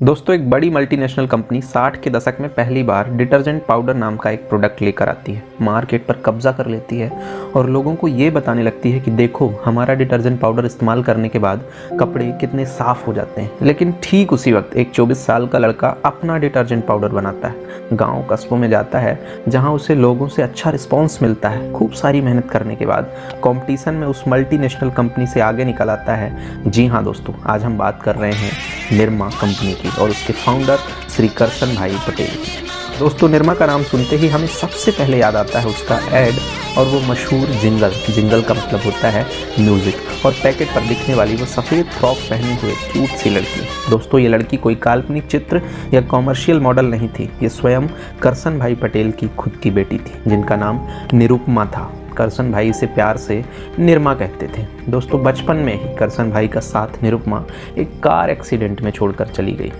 दोस्तों, एक बड़ी मल्टीनेशनल कंपनी 60 के दशक में पहली बार डिटर्जेंट पाउडर नाम का एक प्रोडक्ट लेकर आती है, मार्केट पर कब्जा कर लेती है और लोगों को ये बताने लगती है कि देखो हमारा डिटर्जेंट पाउडर इस्तेमाल करने के बाद कपड़े कितने साफ़ हो जाते हैं। लेकिन ठीक उसी वक्त एक 24 साल का लड़का अपना डिटर्जेंट पाउडर बनाता है, गाँव कस्बों में जाता है जहाँ उसे लोगों से अच्छा रिस्पॉन्स मिलता है। खूब सारी मेहनत करने के बाद कॉम्पिटिशन में उस मल्टीनेशनल कंपनी से आगे निकल आता है। जी हाँ दोस्तों, आज हम बात कर रहे हैं निरमा कंपनी की और उसके फाउंडर श्री करसन भाई पटेल की। दोस्तों, निरमा का नाम सुनते ही हमें सबसे पहले याद आता है उसका ऐड और वो मशहूर जिंगल का मतलब होता है म्यूज़िक, और पैकेट पर दिखने वाली वो सफ़ेद फ्रॉक पहने हुए क्यूट सी लड़की। दोस्तों, ये लड़की कोई काल्पनिक चित्र या कॉमर्शियल मॉडल नहीं थी, ये स्वयं करसन भाई पटेल की खुद की बेटी थी जिनका नाम निरुपमा था। करसन भाई इसे प्यार से निरमा कहते थे। दोस्तों, बचपन में ही करसन भाई का साथ निरुपमा एक कार एक्सीडेंट में छोड़कर चली गई।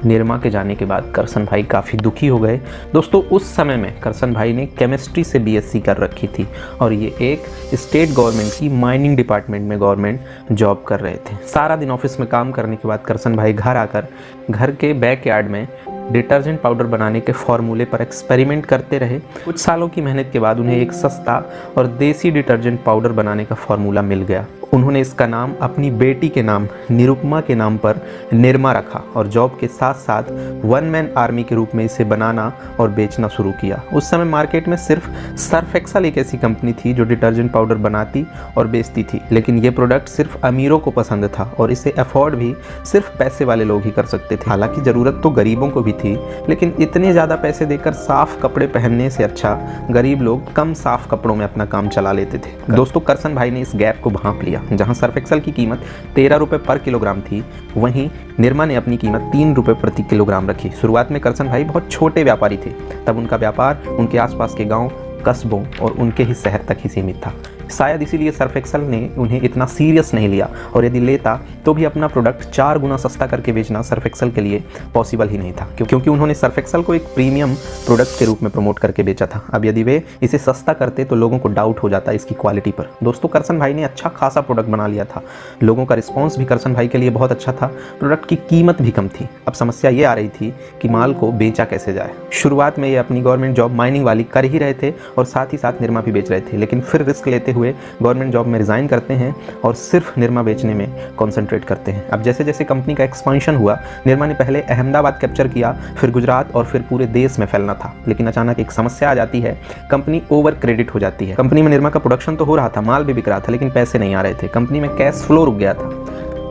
निरमा के जाने के बाद करसन भाई काफ़ी दुखी हो गए। दोस्तों, उस समय में करसन भाई ने केमिस्ट्री से बीएससी कर रखी थी और ये एक स्टेट गवर्नमेंट की माइनिंग डिपार्टमेंट में गवर्नमेंट जॉब कर रहे थे। सारा दिन ऑफिस में काम करने के बाद करसन भाई घर आकर घर के बैकयार्ड में डिटर्जेंट पाउडर बनाने के फॉर्मूले पर एक्सपेरिमेंट करते रहे। कुछ सालों की मेहनत के बाद उन्हें एक सस्ता और देसी डिटर्जेंट पाउडर बनाने का फॉर्मूला मिल गया। उन्होंने इसका नाम अपनी बेटी के नाम निरुपमा के नाम पर निरमा रखा और जॉब के साथ साथ वन मैन आर्मी के रूप में इसे बनाना और बेचना शुरू किया। उस समय मार्केट में सिर्फ सर्फ एक्सल एक ऐसी कंपनी थी जो डिटर्जेंट पाउडर बनाती और बेचती थी, लेकिन ये प्रोडक्ट सिर्फ अमीरों को पसंद था और इसे अफोर्ड भी सिर्फ पैसे वाले लोग ही कर सकते थे। हालांकि ज़रूरत तो गरीबों को भी थी, लेकिन इतने ज़्यादा पैसे देकर साफ कपड़े पहनने से अच्छा गरीब लोग कम साफ कपड़ों में अपना काम चला लेते थे। दोस्तों, करसन भाई ने इस गैप को भांप लिया। जहां सर्फ एक्सल की कीमत 13 रुपये पर किलोग्राम थी, वहीं निरमा ने अपनी कीमत 3 रुपये प्रति किलोग्राम रखी। शुरुआत में करसन भाई बहुत छोटे व्यापारी थे, तब उनका व्यापार उनके आसपास के गांव, कस्बों और उनके ही शहर तक ही सीमित था। शायद इसीलिए सर्फ एक्सल ने उन्हें इतना सीरियस नहीं लिया, और यदि लेता तो भी अपना प्रोडक्ट 4 गुना सस्ता करके बेचना सर्फ एक्सल के लिए पॉसिबल ही नहीं था, क्योंकि उन्होंने सर्फ एक्सल को एक प्रीमियम प्रोडक्ट के रूप में प्रमोट करके बेचा था। अब यदि वे इसे सस्ता करते तो लोगों को डाउट हो जाता इसकी क्वालिटी पर। दोस्तों, करसन भाई ने अच्छा खासा प्रोडक्ट बना लिया था, लोगों का रिस्पॉन्स भी करसन भाई के लिए बहुत अच्छा था, प्रोडक्ट की कीमत भी कम थी। अब समस्या ये आ रही थी कि माल को बेचा कैसे जाए। शुरुआत में ये अपनी गवर्नमेंट जॉब माइनिंग वाली कर ही रहे थे और साथ ही साथ निरमा भी बेच रहे थे, लेकिन फिर रिस्क लेते हुए गवर्नमेंट जॉब में रिजाइन करते हैं और सिर्फ निरमा बेचने में कॉन्सेंट्रेट करते हैं। अब जैसे जैसे कंपनी का एक्सपेंशन हुआ, निरमा ने पहले अहमदाबाद कैप्चर किया, फिर गुजरात और फिर पूरे देश में फैलना था। लेकिन अचानक एक समस्या आ जाती है, कंपनी ओवर क्रेडिट हो जाती है। कंपनी में निरमा का प्रोडक्शन तो हो रहा था, माल भी बिक रहा था, लेकिन पैसे नहीं आ रहे थे। कंपनी में कैश फ्लो रुक गया था।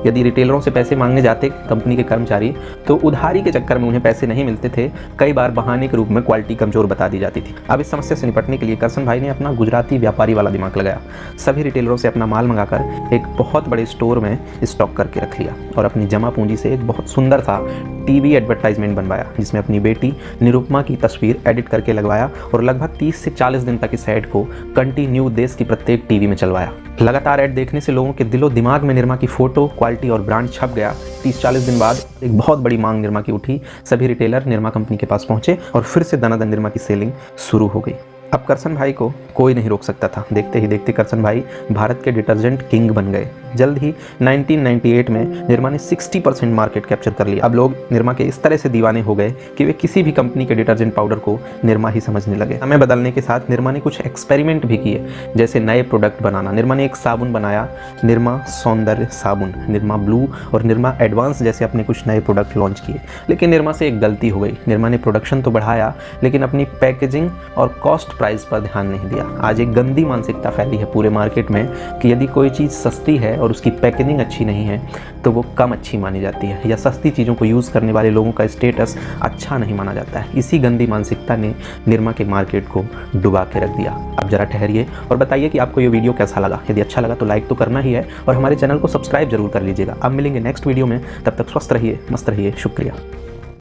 यदि रिटेलरों से पैसे मांगने जाते कंपनी के कर्मचारी, तो उधारी के चक्कर में उन्हें पैसे नहीं मिलते थे। कई बार बहाने के रूप में क्वालिटी कमजोर बता दी जाती थी। अब इस समस्या से निपटने के लिए करसन भाई ने अपना गुजराती व्यापारी वाला दिमाग लगाया। सभी रिटेलरों से अपना माल मंगाकर एक बहुत बड़े स्टोर में स्टॉक करके रख लिया और अपनी जमा पूंजी से एक बहुत सुंदर सा टीवी एडवर्टाइजमेंट बनवाया, जिसमें अपनी बेटी निरुपमा की तस्वीर एडिट करके लगवाया और लगभग 30 से 40 दिन तक इस ऐड को कंटिन्यू देश की प्रत्येक टीवी में चलवाया। लगातार ऐड देखने से लोगों के दिलो दिमाग में निरमा की फोटो, क्वालिटी और ब्रांड छप गया। 30-40 दिन बाद एक बहुत बड़ी मांग निरमा की उठी। सभी रिटेलर निरमा कंपनी के पास पहुंचे और फिर से दनादन निरमा की सेलिंग शुरू हो गई। अब करसन भाई को कोई नहीं रोक सकता था। देखते ही देखते करसन भाई भारत के डिटर्जेंट किंग बन गए। जल्द ही 1998 में निरमा ने 60% मार्केट कैप्चर कर लिया। अब लोग निरमा के इस तरह से दीवाने हो गए कि वे किसी भी कंपनी के डिटर्जेंट पाउडर को निरमा ही समझने लगे। समय बदलने के साथ निरमा ने कुछ एक्सपेरिमेंट भी किए, जैसे नए प्रोडक्ट बनाना। निरमा ने एक साबुन बनाया, निरमा सौंदर्य साबुन, निरमा ब्लू और निरमा एडवांस जैसे अपने कुछ नए प्रोडक्ट लॉन्च किए। लेकिन निरमा से एक गलती हो गई। निरमा ने प्रोडक्शन तो बढ़ाया, लेकिन अपनी पैकेजिंग और कॉस्ट प्राइस पर ध्यान नहीं दिया। आज एक गंदी मानसिकता फैली है पूरे मार्केट में कि यदि कोई चीज़ सस्ती है और उसकी पैकेजिंग अच्छी नहीं है तो वो कम अच्छी मानी जाती है, या सस्ती चीज़ों को यूज़ करने वाले लोगों का स्टेटस अच्छा नहीं माना जाता है। इसी गंदी मानसिकता ने निरमा के मार्केट को डुबा के रख दिया। अब जरा ठहरिए और बताइए कि आपको ये वीडियो कैसा लगा। यदि अच्छा लगा तो लाइक तो करना ही है और हमारे चैनल को सब्सक्राइब जरूर कर लीजिएगा। अब मिलेंगे नेक्स्ट वीडियो में, तब तक स्वस्थ रहिए, मस्त रहिए। शुक्रिया।